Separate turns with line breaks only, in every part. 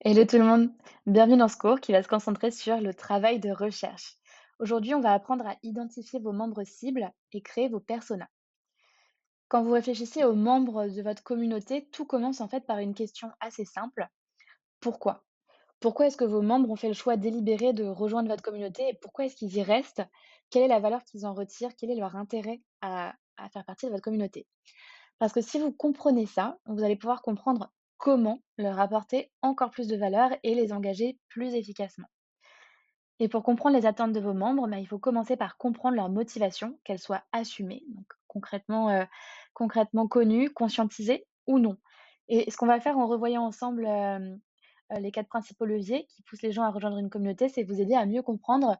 Hello tout le monde, bienvenue dans ce cours qui va se concentrer sur le travail de recherche. Aujourd'hui, on va apprendre à identifier vos membres cibles et créer vos personas. Quand vous réfléchissez aux membres de votre communauté, tout commence en fait par une question assez simple. Pourquoi? Pourquoi est-ce que vos membres ont fait le choix délibéré de rejoindre votre communauté et pourquoi est-ce qu'ils y restent? Quelle est la valeur qu'ils en retirent? Quel est leur intérêt à faire partie de votre communauté? Parce que si vous comprenez ça, vous allez pouvoir comprendre comment leur apporter encore plus de valeur et les engager plus efficacement. Et pour comprendre les attentes de vos membres, bah, il faut commencer par comprendre leur motivation, qu'elle soit assumée, donc concrètement connue, conscientisée ou non. Et ce qu'on va faire en revoyant ensemble les quatre principaux leviers qui poussent les gens à rejoindre une communauté, c'est vous aider à mieux comprendre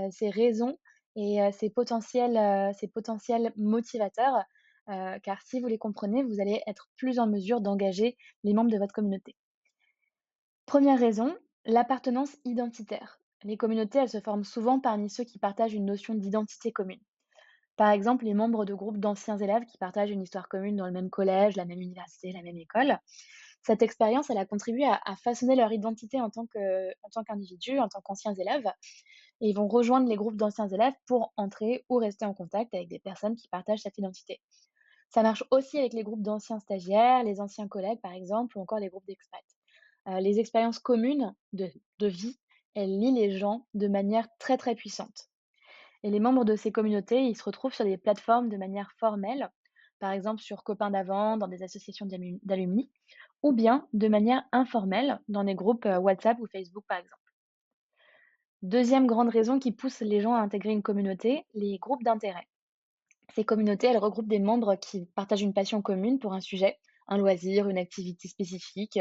ces raisons et ces potentiels motivateurs, car si vous les comprenez, vous allez être plus en mesure d'engager les membres de votre communauté. Première raison, l'appartenance identitaire. Les communautés, elles se forment souvent parmi ceux qui partagent une notion d'identité commune. Par exemple, les membres de groupes d'anciens élèves qui partagent une histoire commune dans le même collège, la même université, la même école. Cette expérience, elle a contribué à façonner leur identité en tant qu'individu, en tant qu'anciens élèves. Et ils vont rejoindre les groupes d'anciens élèves pour entrer ou rester en contact avec des personnes qui partagent cette identité. Ça marche aussi avec les groupes d'anciens stagiaires, les anciens collègues, par exemple, ou encore les groupes d'expats. Les expériences communes de vie, elles lient les gens de manière très, très puissante. Et les membres de ces communautés, ils se retrouvent sur des plateformes de manière formelle, par exemple sur Copains d'avant, dans des associations d'alumni, ou bien de manière informelle, dans des groupes WhatsApp ou Facebook, par exemple. Deuxième grande raison qui pousse les gens à intégrer une communauté, les groupes d'intérêt. Ces communautés, elles regroupent des membres qui partagent une passion commune pour un sujet, un loisir, une activité spécifique.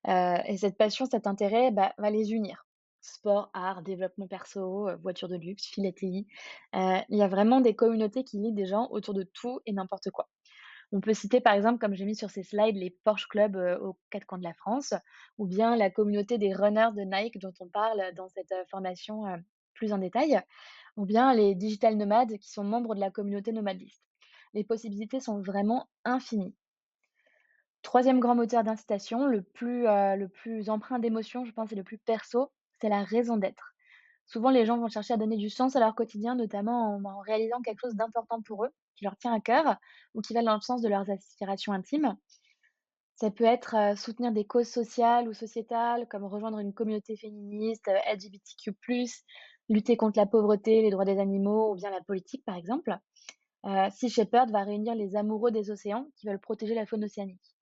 Et cette passion, cet intérêt, bah, va les unir. Sport, art, développement perso, voiture de luxe, philatélie. Il y a vraiment des communautés qui lient des gens autour de tout et n'importe quoi. On peut citer par exemple, comme j'ai mis sur ces slides, les Porsche Club, aux 4 coins de la France, ou bien la communauté des runners de Nike dont on parle dans cette, formation, plus en détail, ou bien les digital nomades qui sont membres de la communauté Nomadlist. Les possibilités sont vraiment infinies. Troisième grand moteur d'incitation, le plus empreint d'émotion, je pense, et le plus perso, c'est la raison d'être. Souvent, les gens vont chercher à donner du sens à leur quotidien, notamment en réalisant quelque chose d'important pour eux, qui leur tient à cœur ou qui va dans le sens de leurs aspirations intimes. Ça peut être, soutenir des causes sociales ou sociétales, comme rejoindre une communauté féministe, LGBTQ+, lutter contre la pauvreté, les droits des animaux ou bien la politique, par exemple. Sea Shepherd va réunir les amoureux des océans qui veulent protéger la faune océanique.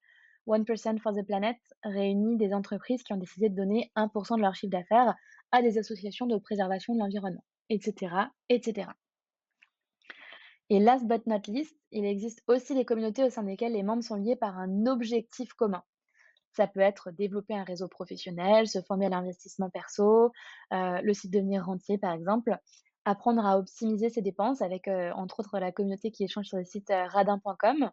1% for the Planet réunit des entreprises qui ont décidé de donner 1% de leur chiffre d'affaires à des associations de préservation de l'environnement, etc., etc. Et last but not least, il existe aussi des communautés au sein desquelles les membres sont liés par un objectif commun. Ça peut être développer un réseau professionnel, se former à l'investissement perso, le site devenir rentier par exemple, apprendre à optimiser ses dépenses avec, entre autres, la communauté qui échange sur le site, radin.com.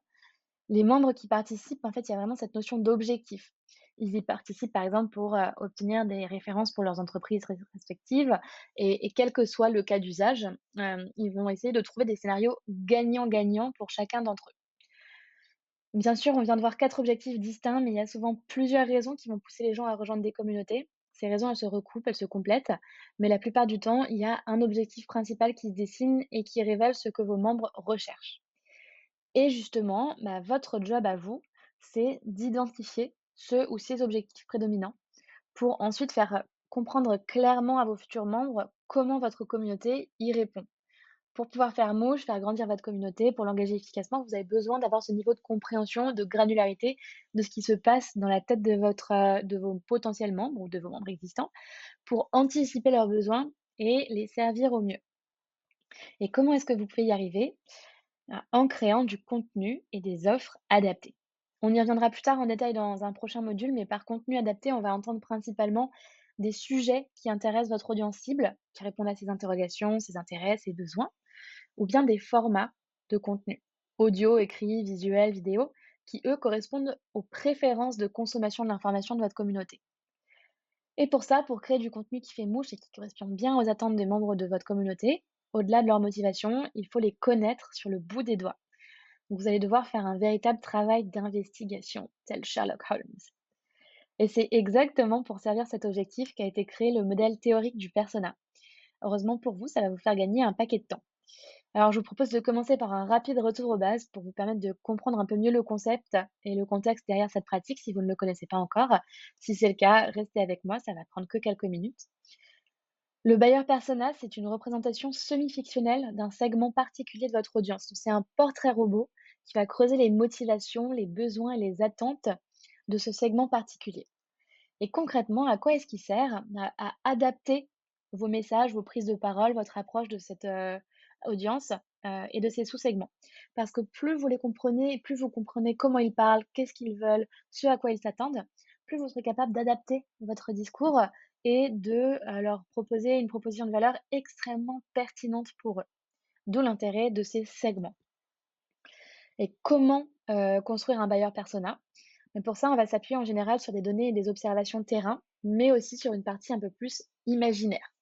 Les membres qui participent, en fait, il y a vraiment cette notion d'objectif. Ils y participent, par exemple, pour, obtenir des références pour leurs entreprises respectives et quel que soit le cas d'usage, ils vont essayer de trouver des scénarios gagnant-gagnant pour chacun d'entre eux. Bien sûr, on vient de voir 4 objectifs distincts, mais il y a souvent plusieurs raisons qui vont pousser les gens à rejoindre des communautés. Ces raisons, elles se recoupent, elles se complètent, mais la plupart du temps, il y a un objectif principal qui se dessine et qui révèle ce que vos membres recherchent. Et justement, bah, votre job à vous, c'est d'identifier ce ou ces objectifs prédominants pour ensuite faire comprendre clairement à vos futurs membres comment votre communauté y répond. Pour pouvoir faire mouche, faire grandir votre communauté, pour l'engager efficacement, vous avez besoin d'avoir ce niveau de compréhension, de granularité de ce qui se passe dans la tête de vos potentiels membres ou de vos membres existants pour anticiper leurs besoins et les servir au mieux. Et comment est-ce que vous pouvez y arriver? En créant du contenu et des offres adaptées. On y reviendra plus tard en détail dans un prochain module, mais par contenu adapté, on va entendre principalement des sujets qui intéressent votre audience cible, qui répondent à ses interrogations, ses intérêts, ses besoins, ou bien des formats de contenu, audio, écrit, visuel, vidéo, qui eux correspondent aux préférences de consommation de l'information de votre communauté. Et pour ça, pour créer du contenu qui fait mouche et qui correspond bien aux attentes des membres de votre communauté, au-delà de leur motivation, il faut les connaître sur le bout des doigts. Donc, vous allez devoir faire un véritable travail d'investigation, tel Sherlock Holmes. Et c'est exactement pour servir cet objectif qu'a été créé le modèle théorique du persona. Heureusement pour vous, ça va vous faire gagner un paquet de temps. Alors, je vous propose de commencer par un rapide retour aux bases pour vous permettre de comprendre un peu mieux le concept et le contexte derrière cette pratique si vous ne le connaissez pas encore. Si c'est le cas, restez avec moi, ça va prendre que quelques minutes. Le buyer persona, c'est une représentation semi-fictionnelle d'un segment particulier de votre audience. C'est un portrait robot qui va creuser les motivations, les besoins et les attentes de ce segment particulier. Et concrètement, à quoi est-ce qu'il sert? À adapter vos messages, vos prises de parole, votre approche de cette, audience, et de ces sous-segments. Parce que plus vous les comprenez, plus vous comprenez comment ils parlent, qu'est-ce qu'ils veulent, ce à quoi ils s'attendent, plus vous serez capable d'adapter votre discours et de, leur proposer une proposition de valeur extrêmement pertinente pour eux. D'où l'intérêt de ces segments. Et comment, construire un buyer persona? Mais pour ça, on va s'appuyer en général sur des données et des observations de terrain, mais aussi sur une partie un peu plus imaginaire.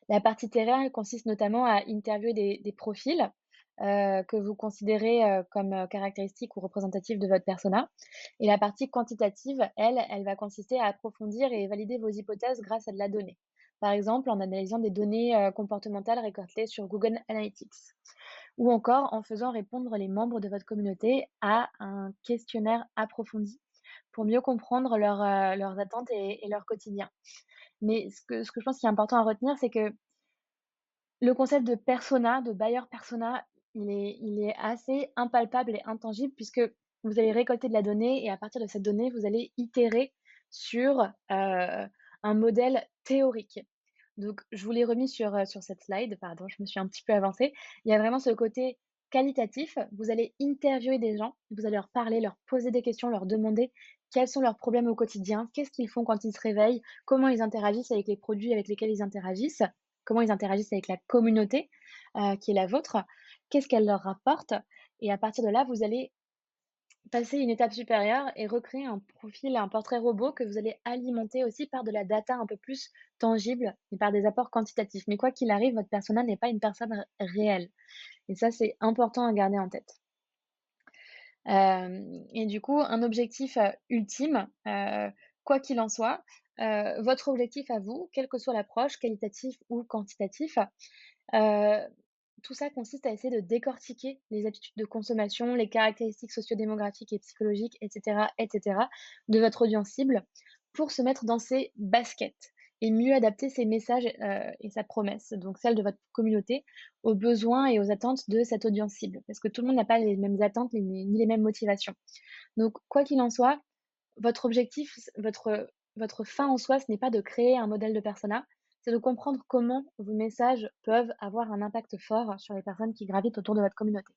La partie terrain, elle consiste notamment à interviewer des profils, que vous considérez, comme, caractéristiques ou représentatifs de votre persona. Et la partie quantitative, elle va consister à approfondir et valider vos hypothèses grâce à de la donnée. Par exemple, en analysant des données, comportementales récoltées sur Google Analytics ou encore en faisant répondre les membres de votre communauté à un questionnaire approfondi pour mieux comprendre leurs attentes et leur quotidien. Mais ce que je pense qui est important à retenir, c'est que le concept de persona, de buyer persona, il est assez impalpable et intangible puisque vous allez récolter de la donnée et à partir de cette donnée, vous allez itérer sur, un modèle théorique. Donc je vous l'ai remis sur cette slide, pardon, je me suis un petit peu avancée. Il y a vraiment ce côté qualitatif, vous allez interviewer des gens, vous allez leur parler, leur poser des questions, leur demander quels sont leurs problèmes au quotidien, qu'est-ce qu'ils font quand ils se réveillent, comment ils interagissent avec les produits avec lesquels ils interagissent, comment ils interagissent avec la communauté, qui est la vôtre, qu'est-ce qu'elle leur rapporte et à partir de là, vous allez passer une étape supérieure et recréer un profil, un portrait robot que vous allez alimenter aussi par de la data un peu plus tangible et par des apports quantitatifs. Mais quoi qu'il arrive, votre persona n'est pas une personne réelle et ça, c'est important à garder en tête. Et du coup, un objectif, ultime, quoi qu'il en soit, votre objectif à vous, quelle que soit l'approche, qualitatif ou quantitatif, heu, tout ça consiste à essayer de décortiquer les habitudes de consommation, les caractéristiques sociodémographiques et psychologiques et cetera, de votre audience cible pour se mettre dans ses baskets et mieux adapter ses messages, et sa promesse, donc celle de votre communauté, aux besoins et aux attentes de cette audience cible. Parce que tout le monde n'a pas les mêmes attentes ni les mêmes motivations. Donc quoi qu'il en soit, votre objectif, votre fin en soi, ce n'est pas de créer un modèle de persona, c'est de comprendre comment vos messages peuvent avoir un impact fort sur les personnes qui gravitent autour de votre communauté.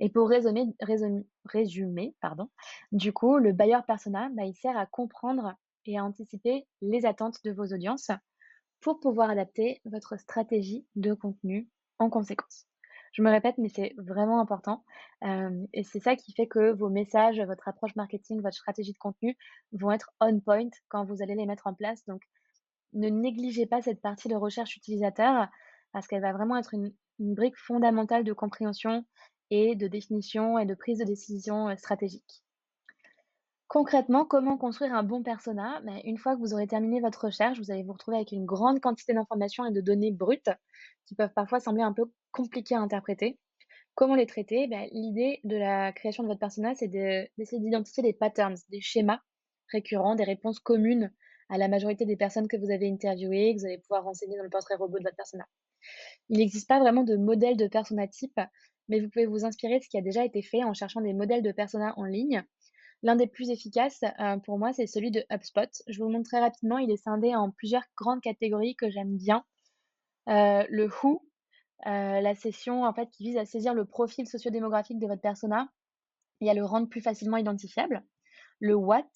Et pour résumer, pardon, du coup, le buyer persona, bah, il sert à comprendre et à anticiper les attentes de vos audiences pour pouvoir adapter votre stratégie de contenu en conséquence. Je me répète, mais c'est vraiment important, et c'est ça qui fait que vos messages, votre approche marketing, votre stratégie de contenu vont être on point quand vous allez les mettre en place. Donc ne négligez pas cette partie de recherche utilisateur parce qu'elle va vraiment être une brique fondamentale de compréhension et de définition et de prise de décision, stratégique. Concrètement, comment construire un bon persona? Bah, une fois que vous aurez terminé votre recherche, vous allez vous retrouver avec une grande quantité d'informations et de données brutes qui peuvent parfois sembler un peu compliquées à interpréter. Comment les traiter? Bah, l'idée de la création de votre persona, c'est d'essayer d'identifier des patterns, des schémas récurrents, des réponses communes à la majorité des personnes que vous avez interviewées, que vous allez pouvoir renseigner dans le portrait robot de votre persona. Il n'existe pas vraiment de modèle de persona type, mais vous pouvez vous inspirer de ce qui a déjà été fait en cherchant des modèles de persona en ligne. L'un des plus efficaces, pour moi, c'est celui de HubSpot. Je vous le montre très rapidement, il est scindé en plusieurs grandes catégories que j'aime bien. Le Who, la session en fait qui vise à saisir le profil sociodémographique de votre persona et à le rendre plus facilement identifiable. Le What,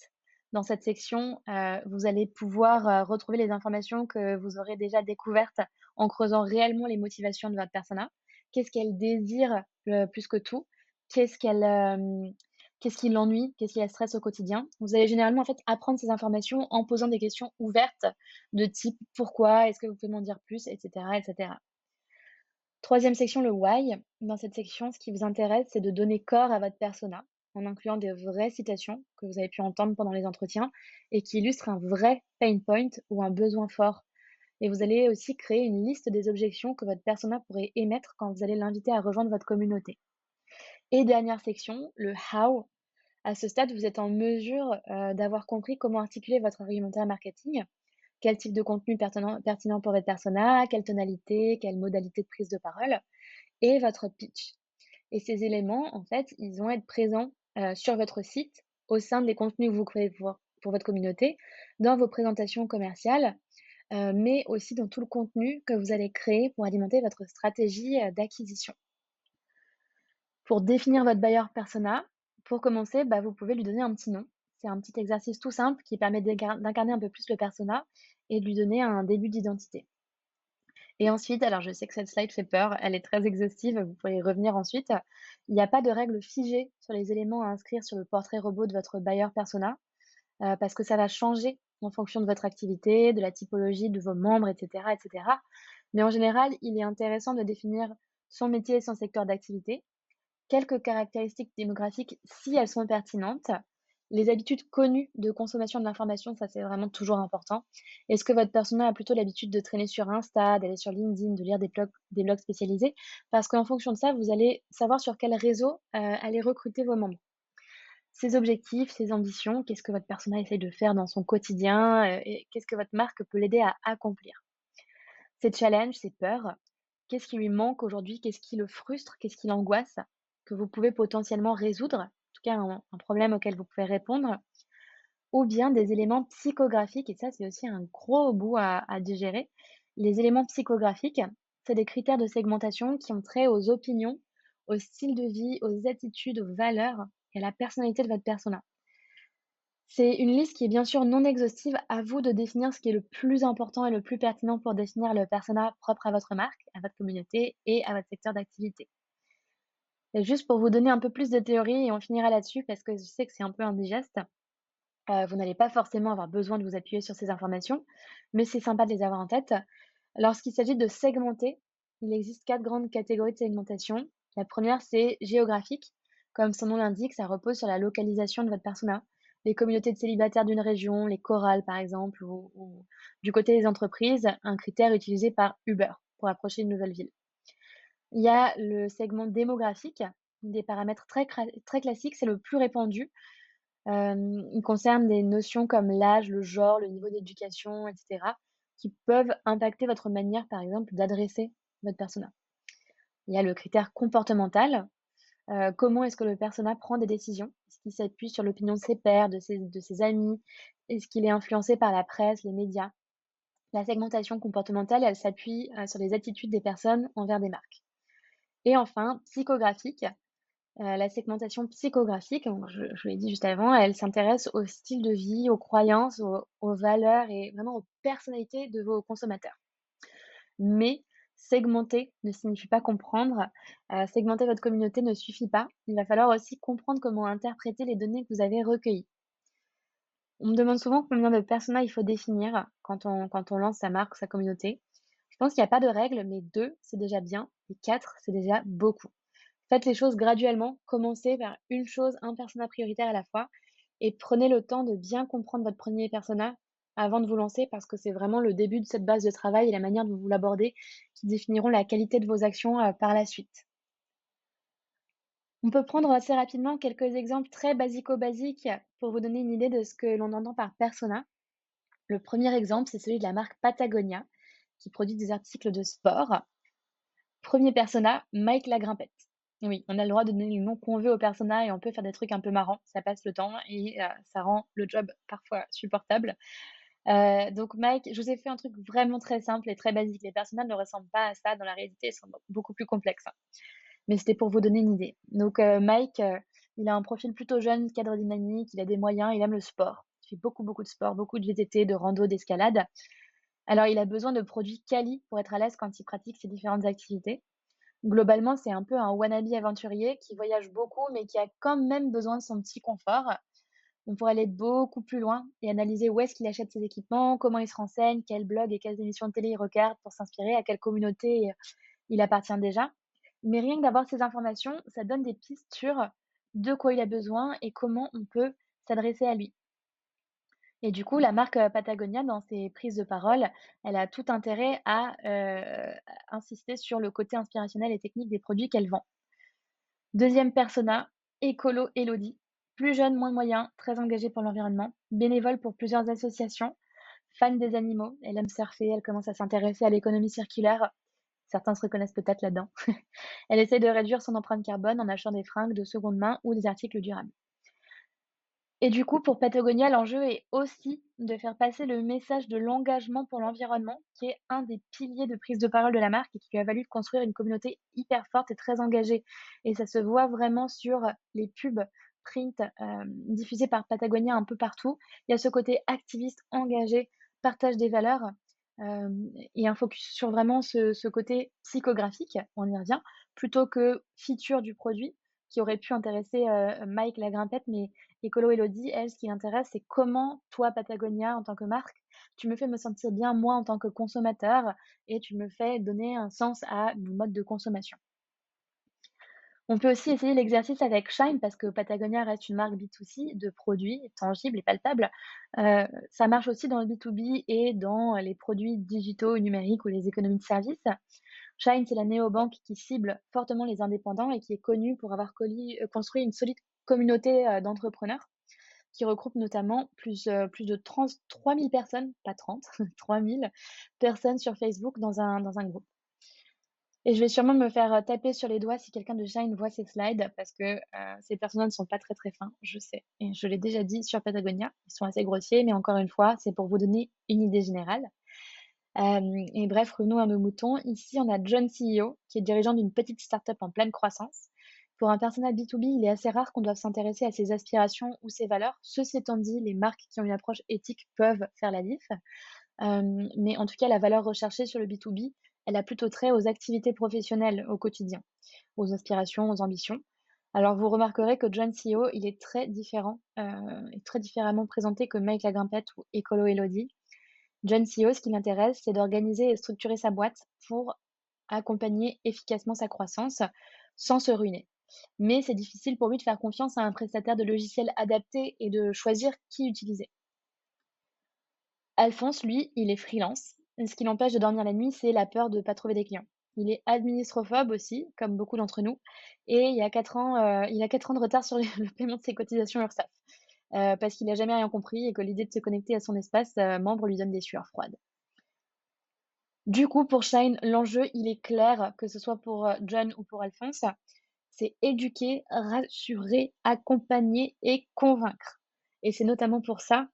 dans cette section, vous allez pouvoir, retrouver les informations que vous aurez déjà découvertes en creusant réellement les motivations de votre persona. Qu'est-ce qu'elle désire, plus que tout? Qu'est-ce qu'elle, qu'est-ce qui l'ennuie? Qu'est-ce qui la stresse au quotidien? Vous allez généralement, en fait, apprendre ces informations en posant des questions ouvertes de type: «Pourquoi? Est-ce que vous pouvez m'en dire plus?» et cetera et cetera. 3e section, le why. Dans cette section, ce qui vous intéresse, c'est de donner corps à votre persona. en incluant des vraies citations que vous avez pu entendre pendant les entretiens et qui illustrent un vrai pain point ou un besoin fort. Et vous allez aussi créer une liste des objections que votre persona pourrait émettre quand vous allez l'inviter à rejoindre votre communauté. Et dernière section, le how. À ce stade, vous êtes en mesure d'avoir compris comment articuler votre argumentaire marketing, quel type de contenu pertinent pour votre persona, quelle tonalité, quelle modalité de prise de parole et votre pitch. Et ces éléments, en fait, ils vont être présents sur votre site, au sein des contenus que vous créez pour votre communauté, dans vos présentations commerciales, mais aussi dans tout le contenu que vous allez créer pour alimenter votre stratégie d'acquisition. Pour définir votre buyer persona, pour commencer, bah, vous pouvez lui donner un petit nom. C'est un petit exercice tout simple qui permet d'incarner un peu plus le persona et de lui donner un début d'identité. Et ensuite, alors je sais que cette slide fait peur, elle est très exhaustive, vous pourrez y revenir ensuite. Il n'y a pas de règle figée sur les éléments à inscrire sur le portrait robot de votre buyer persona, parce que ça va changer en fonction de votre activité, de la typologie de vos membres, et cetera, et cetera. Mais en général, il est intéressant de définir son métier et son secteur d'activité, quelques caractéristiques démographiques si elles sont pertinentes, les habitudes connues de consommation de l'information, ça c'est vraiment toujours important. Est-ce que votre persona a plutôt l'habitude de traîner sur Insta, d'aller sur LinkedIn, de lire des blogs spécialisés? Parce qu'en fonction de ça, vous allez savoir sur quel réseau aller recruter vos membres. Ses objectifs, ses ambitions, qu'est-ce que votre persona essaye de faire dans son quotidien et qu'est-ce que votre marque peut l'aider à accomplir? Ses challenges, ses peurs, qu'est-ce qui lui manque aujourd'hui? Qu'est-ce qui le frustre? Qu'est-ce qui l'angoisse? Que vous pouvez potentiellement résoudre, en tout cas un problème auquel vous pouvez répondre, ou bien des éléments psychographiques, et ça c'est aussi un gros bout à digérer. Les éléments psychographiques, c'est des critères de segmentation qui ont trait aux opinions, au style de vie, aux attitudes, aux valeurs et à la personnalité de votre persona. C'est une liste qui est bien sûr non exhaustive. À vous de définir ce qui est le plus important et le plus pertinent pour définir le persona propre à votre marque, à votre communauté et à votre secteur d'activité. Et juste pour vous donner un peu plus de théorie et on finira là-dessus parce que je sais que c'est un peu indigeste, vous n'allez pas forcément avoir besoin de vous appuyer sur ces informations, mais c'est sympa de les avoir en tête. Lorsqu'il s'agit de segmenter, il existe 4 grandes catégories de segmentation. La première, c'est géographique. Comme son nom l'indique, ça repose sur la localisation de votre persona. Les communautés de célibataires d'une région, les chorales par exemple, ou du côté des entreprises, un critère utilisé par Uber pour approcher une nouvelle ville. Il y a le segment démographique, des paramètres très classiques, c'est le plus répandu. Il concerne des notions comme l'âge, le genre, le niveau d'éducation, et cetera, qui peuvent impacter votre manière, par exemple, d'adresser votre persona. Il y a le critère comportemental, comment est-ce que le persona prend des décisions? Est-ce qu'il s'appuie sur l'opinion de ses pairs, de ses amis? Est-ce qu'il est influencé par la presse, les médias? La segmentation comportementale, elle s'appuie, sur les attitudes des personnes envers des marques. Et enfin, psychographique, la segmentation psychographique, donc je l'ai dit juste avant, elle s'intéresse au style de vie, aux croyances, aux valeurs et vraiment aux personnalités de vos consommateurs. Mais segmenter ne signifie pas comprendre. Segmenter votre communauté ne suffit pas. Il va falloir aussi comprendre comment interpréter les données que vous avez recueillies. On me demande souvent combien de personas il faut définir quand on lance sa marque, sa communauté. Je pense qu'il n'y a pas de règle, mais 2 c'est déjà bien et 4 c'est déjà beaucoup. Faites les choses graduellement, commencez par une chose, un persona prioritaire à la fois et prenez le temps de bien comprendre votre premier persona avant de vous lancer parce que c'est vraiment le début de cette base de travail et la manière dont vous l'abordez qui définiront la qualité de vos actions, par la suite. On peut prendre assez rapidement quelques exemples très basico-basiques pour vous donner une idée de ce que l'on entend par persona. Le premier exemple, c'est celui de la marque Patagonia qui produit des articles de sport. Premier persona, Mike la grimpette. Oui, on a le droit de donner le nom qu'on veut au persona et on peut faire des trucs un peu marrants, ça passe le temps et ça rend le job parfois supportable. Donc Mike, je vous ai fait un truc vraiment très simple et très basique. Les personnages ne ressemblent pas à ça dans la réalité, ils sont beaucoup plus complexes, hein. Mais c'était pour vous donner une idée. Donc Mike, il a un profil plutôt jeune, cadre dynamique, il a des moyens, il aime le sport. Il fait beaucoup, beaucoup de sport, beaucoup de VTT, de rando, d'escalade. Alors il a besoin de produits quali pour être à l'aise quand il pratique ses différentes activités. Globalement, c'est un peu un wannabe aventurier qui voyage beaucoup, mais qui a quand même besoin de son petit confort. On pourrait aller beaucoup plus loin et analyser où est-ce qu'il achète ses équipements, comment il se renseigne, quel blog et quelles émissions de télé il regarde pour s'inspirer, à quelle communauté il appartient déjà. Mais rien que d'avoir ces informations, ça donne des pistes sur de quoi il a besoin et comment on peut s'adresser à lui. Et du coup, la marque, Patagonia, dans ses prises de parole, elle a tout intérêt à insister sur le côté inspirationnel et technique des produits qu'elle vend. Deuxième persona, écolo Élodie, plus jeune, moins de moyens, très engagée pour l'environnement, bénévole pour plusieurs associations, fan des animaux, elle aime surfer, elle commence à s'intéresser à l'économie circulaire. Certains se reconnaissent peut-être là-dedans. Elle essaie de réduire son empreinte carbone en achetant des fringues de seconde main ou des articles durables. Et du coup, pour Patagonia, l'enjeu est aussi de faire passer le message de l'engagement pour l'environnement, qui est un des piliers de prise de parole de la marque et qui lui a valu de construire une communauté hyper forte et très engagée. Et ça se voit vraiment sur les pubs print diffusées par Patagonia un peu partout. Il y a ce côté activiste, engagé, partage des valeurs et un focus sur vraiment ce côté psychographique, on y revient, plutôt que feature du produit qui aurait pu intéresser Mike la grimpette, mais Écolo Élodie, elle, ce qui l'intéresse, c'est comment toi, Patagonia, en tant que marque, tu me fais me sentir bien, moi, en tant que consommateur, et tu me fais donner un sens à mon mode de consommation. On peut aussi essayer l'exercice avec Shine parce que Patagonia reste une marque B2C de produits tangibles et palpables. Ça marche aussi dans le B2B et dans les produits digitaux, numériques ou les économies de services. Shine, c'est la néobanque qui cible fortement les indépendants et qui est connue pour avoir construit une solide communauté d'entrepreneurs qui regroupe notamment plus de 3 000 personnes, pas 30, 3 000 personnes sur Facebook dans un groupe. Et je vais sûrement me faire, taper sur les doigts si quelqu'un de Shine voit ces slides parce que, ces personnages ne sont pas très, très fins, je sais et je l'ai déjà dit sur Patagonia. Ils sont assez grossiers, mais encore une fois, c'est pour vous donner une idée générale. Et bref, revenons à nos moutons. Ici, on a John CEO, qui est dirigeant d'une petite start-up en pleine croissance. Pour un persona B2B, il est assez rare qu'on doive s'intéresser à ses aspirations ou ses valeurs. Ceci étant dit, les marques qui ont une approche éthique peuvent faire la diff. Mais en tout cas, la valeur recherchée sur le B2B, elle a plutôt trait aux activités professionnelles au quotidien, aux aspirations, aux ambitions. Alors vous remarquerez que John CEO, il est très différent, et très différemment présenté que Mike Lagrimpette ou Écolo Élodie. John CEO, ce qui l'intéresse, c'est d'organiser et structurer sa boîte pour accompagner efficacement sa croissance sans se ruiner. Mais c'est difficile pour lui de faire confiance à un prestataire de logiciels adapté et de choisir qui utiliser. Alphonse, lui, il est freelance. Ce qui l'empêche de dormir la nuit, c'est la peur de ne pas trouver des clients. Il est administrophobe aussi, comme beaucoup d'entre nous, et il a 4 ans de retard sur le paiement de ses cotisations URSSAF, parce qu'il n'a jamais rien compris et que l'idée de se connecter à son espace membre lui donne des sueurs froides. Du coup, pour Shine, l'enjeu, il est clair, que ce soit pour John ou pour Alphonse, c'est éduquer, rassurer, accompagner et convaincre. Et c'est notamment pour ça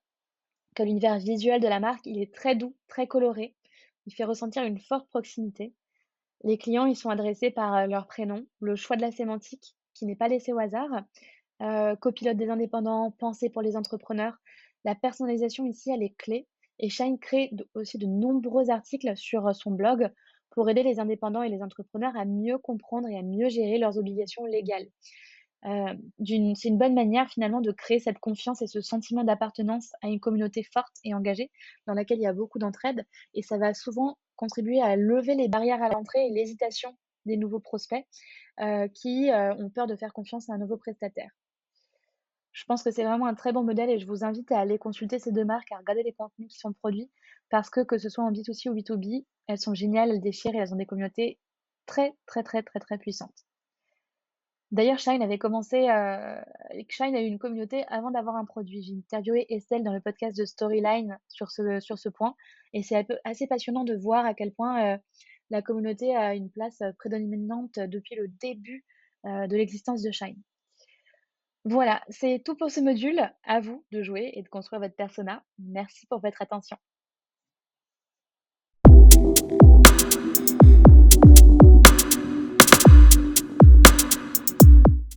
que l'univers visuel de la marque, il est très doux, très coloré. Il fait ressentir une forte proximité. Les clients, ils sont adressés par leur prénom, le choix de la sémantique qui n'est pas laissé au hasard, copilote des indépendants, pensée pour les entrepreneurs. La personnalisation ici, elle est clé et Shine crée aussi de nombreux articles sur son blog pour aider les indépendants et les entrepreneurs à mieux comprendre et à mieux gérer leurs obligations légales. C'est une bonne manière finalement de créer cette confiance et ce sentiment d'appartenance à une communauté forte et engagée dans laquelle il y a beaucoup d'entraide et ça va souvent contribuer à lever les barrières à l'entrée et l'hésitation des nouveaux prospects, qui ont peur de faire confiance à un nouveau prestataire. Je pense que c'est vraiment un très bon modèle et je vous invite à aller consulter ces 2 marques, à regarder les contenus qui sont produits parce que ce soit en B2C ou B2B, elles sont géniales, elles déchirent et elles ont des communautés très, très, très, très, très puissantes. D'ailleurs, Shine a eu une communauté avant d'avoir un produit. J'ai interviewé Estelle dans le podcast de Storyline sur ce point et c'est un peu assez passionnant de voir à quel point, la communauté a une place, prédominante depuis le début, de l'existence de Shine. Voilà, c'est tout pour ce module. À vous de jouer et de construire votre persona. Merci pour votre attention.